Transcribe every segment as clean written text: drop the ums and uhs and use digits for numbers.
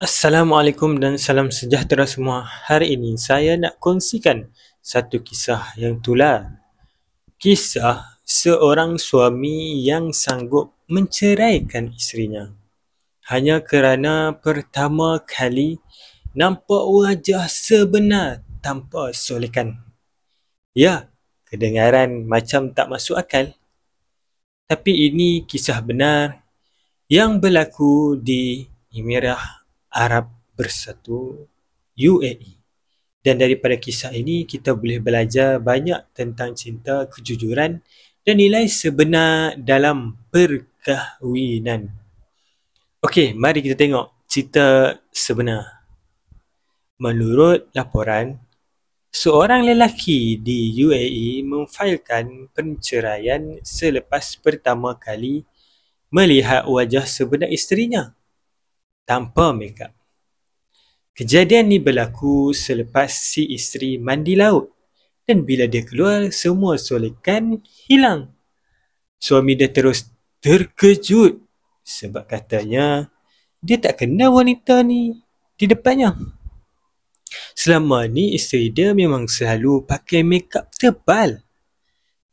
Assalamualaikum dan salam sejahtera semua. Hari ini saya nak kongsikan satu kisah yang tular. Kisah seorang suami yang sanggup menceraikan isterinya hanya kerana pertama kali nampak wajah sebenar tanpa solekan. Ya, kedengaran macam tak masuk akal. Tapi ini kisah benar yang berlaku di Emirat Arab Bersatu UAE. Dan daripada kisah ini kita boleh belajar banyak tentang cinta, kejujuran dan nilai sebenar dalam perkahwinan. Okey, mari kita tengok cerita sebenar. Menurut laporan, seorang lelaki di UAE memfailkan perceraian selepas pertama kali melihat wajah sebenar isterinya tanpa makeup. Kejadian ni berlaku selepas si isteri mandi laut dan bila dia keluar, semua solekan hilang. Suami dia terus terkejut sebab katanya dia tak kenal wanita ni di depannya. Selama ni isteri dia memang selalu pakai makeup tebal,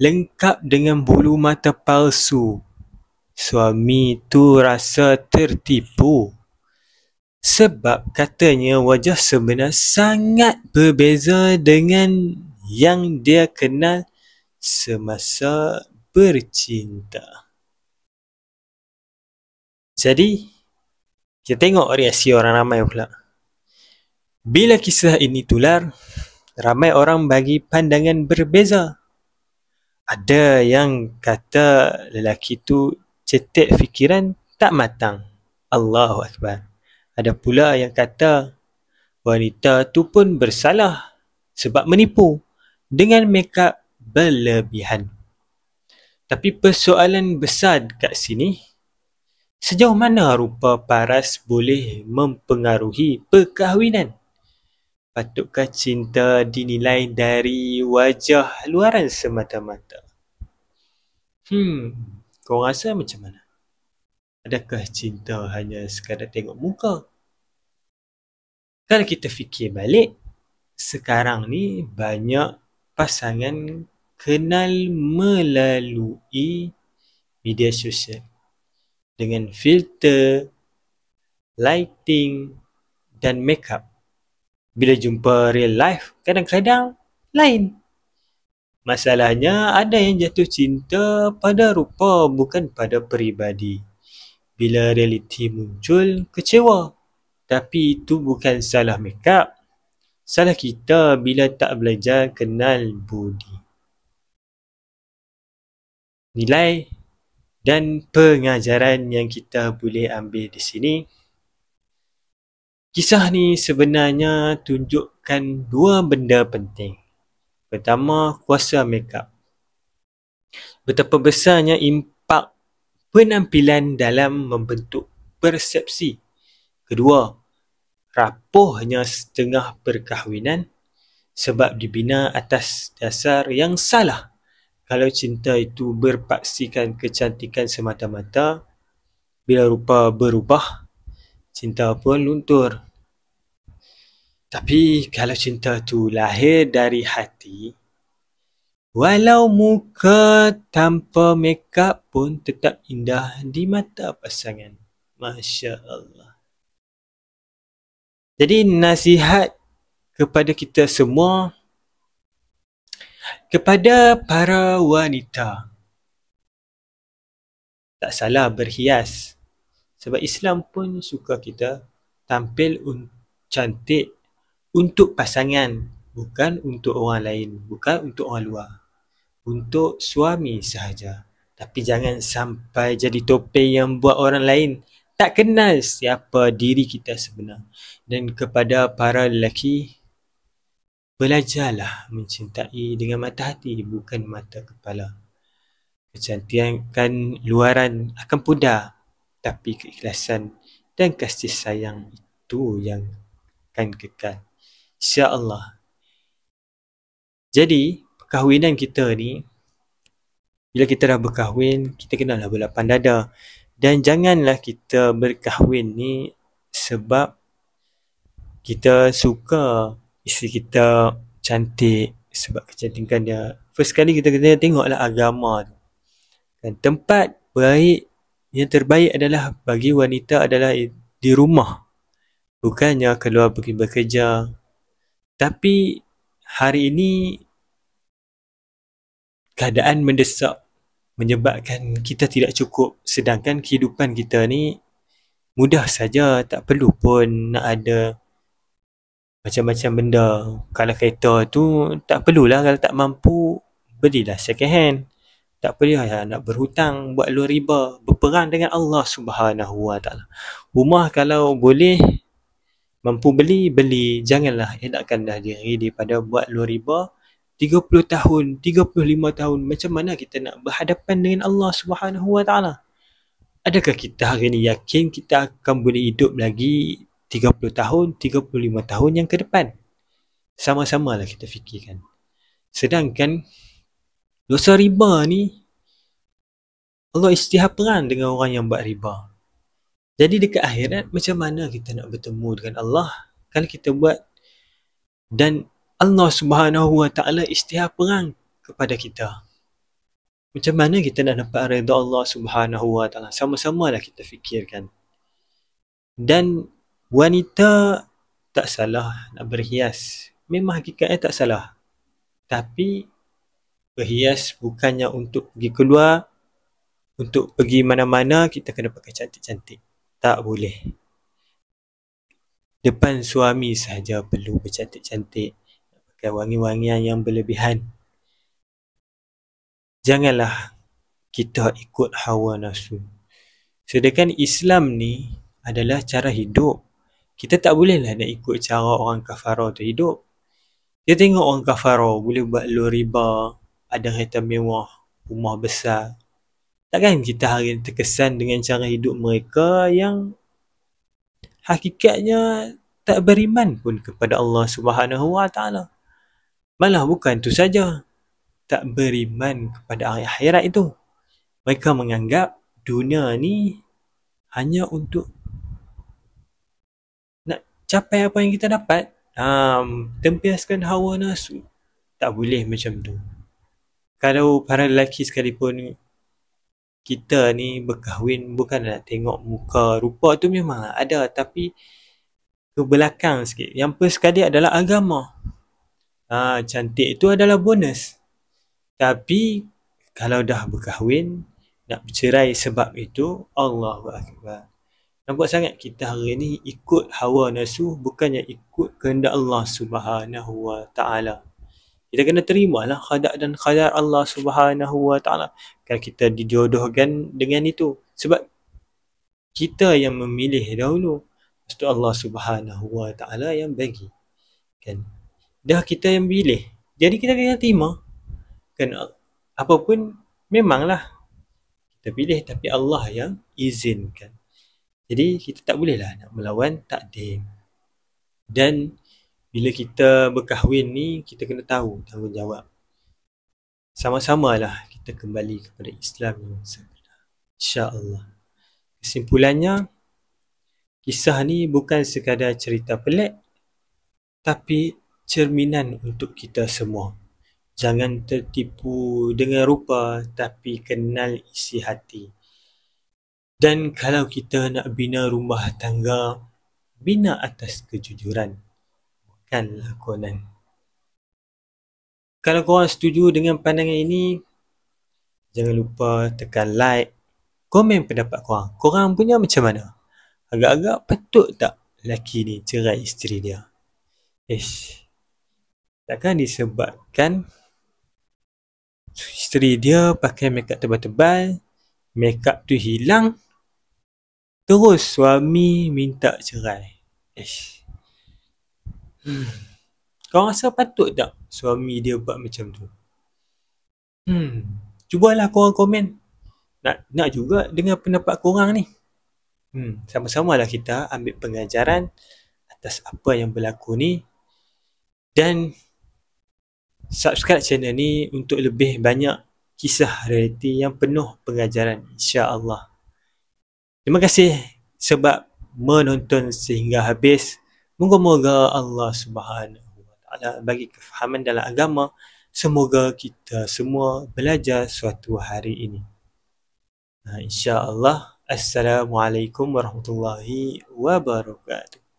lengkap dengan bulu mata palsu. Suami tu rasa tertipu sebab katanya wajah sebenar sangat berbeza dengan yang dia kenal semasa bercinta. Jadi, kita tengok reaksi orang ramai pula. Bila kisah ini tular, ramai orang bagi pandangan berbeza. Ada yang kata lelaki tu cetek fikiran tak matang. Allahu Akbar. Ada pula yang kata wanita tu pun bersalah sebab menipu dengan makeup berlebihan. Tapi persoalan besar kat sini, sejauh mana rupa paras boleh mempengaruhi perkahwinan? Patutkah cinta dinilai dari wajah luaran semata-mata? Kau rasa macam mana? Adakah cinta hanya sekadar tengok muka? Kalau kita fikir balik, sekarang ni banyak pasangan kenal melalui media sosial dengan filter, lighting dan makeup. Bila jumpa real life, kadang-kadang lain. Masalahnya ada yang jatuh cinta pada rupa bukan pada peribadi. Bila realiti muncul, kecewa. Tapi itu bukan salah makeup. Salah kita bila tak belajar kenal budi. Nilai dan pengajaran yang kita boleh ambil di sini. Kisah ni sebenarnya tunjukkan dua benda penting. Pertama, kuasa makeup. Betapa besarnya impak penampilan dalam membentuk persepsi. Kedua, rapuhnya setengah perkahwinan sebab dibina atas dasar yang salah. Kalau cinta itu berpaksikan kecantikan semata-mata, bila rupa berubah, cinta pun luntur. Tapi kalau cinta tu lahir dari hati, walau muka tanpa makeup pun tetap indah di mata pasangan. Masya Allah. Jadi nasihat kepada kita semua, kepada para wanita, tak salah berhias. Sebab Islam pun suka kita tampil cantik untuk pasangan, bukan untuk orang lain, bukan untuk orang luar. Untuk suami sahaja. Tapi jangan sampai jadi topeng yang buat orang lain tak kenal siapa diri kita sebenar. Dan kepada para lelaki, belajarlah mencintai dengan mata hati, bukan mata kepala. Kecantikan luaran akan pudar, tapi keikhlasan dan kasih sayang itu yang akan kekal. InsyaAllah. Jadi, perkahwinan kita ni, bila kita dah berkahwin, kita kenalah berlapang dada. Dan janganlah kita berkahwin ni sebab kita suka isteri kita cantik sebab kecantikan dia. First kali kita kena tengoklah agama tu. Dan tempat baik yang terbaik adalah bagi wanita adalah di rumah. Bukannya keluar pergi bekerja. Tapi hari ini keadaan mendesak menyebabkan kita tidak cukup. Sedangkan kehidupan kita ni mudah saja, tak perlu pun nak ada macam-macam benda. Kalau kereta tu tak perlulah, kalau tak mampu belilah second hand. Tak payah nak berhutang, buat luar riba, berperang dengan Allah Subhanahu Wa Taala. Rumah kalau boleh mampu beli, janganlah elakkanlah diri daripada buat luar riba 30 tahun, 35 tahun. Macam mana kita nak berhadapan dengan Allah Subhanahu Wa Taala? Adakah kita hari ini yakin kita akan boleh hidup lagi 30 tahun, 35 tahun yang ke depan? Sama-samalah kita fikirkan. Sedangkan dosa riba ni, Allah isytihar perang dengan orang yang buat riba. Jadi dekat akhirat, macam mana kita nak bertemu dengan Allah kalau kita buat, dan Allah Subhanahu Wa Taala isytihar perang kepada kita. Macam mana kita nak dapat redha Allah Subhanahu Wa Taala? Sama-samalah kita fikirkan. Dan wanita tak salah nak berhias. Memang hakikatnya tak salah. Tapi berhias bukannya untuk pergi keluar, untuk pergi mana-mana kita kena pakai cantik-cantik. Tak boleh. Depan suami sahaja perlu bercantik-cantik, pakai wangi-wangian yang berlebihan. Janganlah kita ikut hawa nafsu. Sedangkan Islam ni adalah cara hidup. Kita tak bolehlah nak ikut cara orang kafara tu hidup. Dia tengok orang kafara boleh buat luar riba, ada kereta mewah, rumah besar. Takkan kita hari ini terkesan dengan cara hidup mereka yang hakikatnya tak beriman pun kepada Allah Subhanahu Wa Taala. Malah bukan tu saja, tak beriman kepada hari akhirat itu. Mereka menganggap dunia ni hanya untuk nak capai apa yang kita dapat. Tempiaskan hawa nafsu. Tak boleh macam tu. Kalau para lelaki sekalipun, kita ni berkahwin bukan nak tengok muka, rupa tu memang ada, tapi ke belakang sikit. Yang first sekali adalah agama. Cantik itu adalah bonus. Tapi kalau dah berkahwin, nak bercerai sebab itu, Allahu Akbar. Nampak sangat kita hari ni ikut hawa nafsu, bukannya ikut kehendak Allah Subhanahu Wa Taala. Kita kena terimalah qada dan qadar Allah Subhanahu Wa Taala. Kalau kita dijodohkan dengan itu, sebab kita yang memilih dahulu, lepas tu Allah Subhanahu Wa Taala yang bagi. Kan? Dah kita yang pilih. Jadi kita kena terima. Kan, apapun memanglah kita pilih, tapi Allah yang izinkan. Jadi kita tak bolehlah nak melawan takdir. Dan bila kita berkahwin ni, kita kena tahu tanggungjawab. Sama-samalah kita kembali kepada Islam yang sebenar, insya-Allah. Kesimpulannya, kisah ni bukan sekadar cerita pelik, tapi cerminan untuk kita semua. Jangan tertipu dengan rupa, tapi kenal isi hati. Dan kalau kita nak bina rumah tangga, bina atas kejujuran, bukan lakonan. Kalau korang setuju dengan pandangan ini, jangan lupa tekan like, komen pendapat korang. Korang punya macam mana? Agak-agak patut tak lelaki ni cerai isteri dia? Takkan disebabkan isteri dia pakai makeup tebal-tebal, makeup tu hilang, terus suami minta cerai? Kau rasa patut tak suami dia buat macam tu? Cubalah korang komen. Nak juga dengar pendapat korang ni. Sama-samalah kita ambil pengajaran atas apa yang berlaku ni. Dan subscribe channel ni untuk lebih banyak kisah realiti yang penuh pengajaran, insya-Allah. Terima kasih sebab menonton sehingga habis. Moga-moga Allah Subhanahu Wa Taala bagi kefahaman dalam agama. Semoga kita semua belajar suatu hari ini. InsyaAllah. Assalamualaikum warahmatullahi wabarakatuh.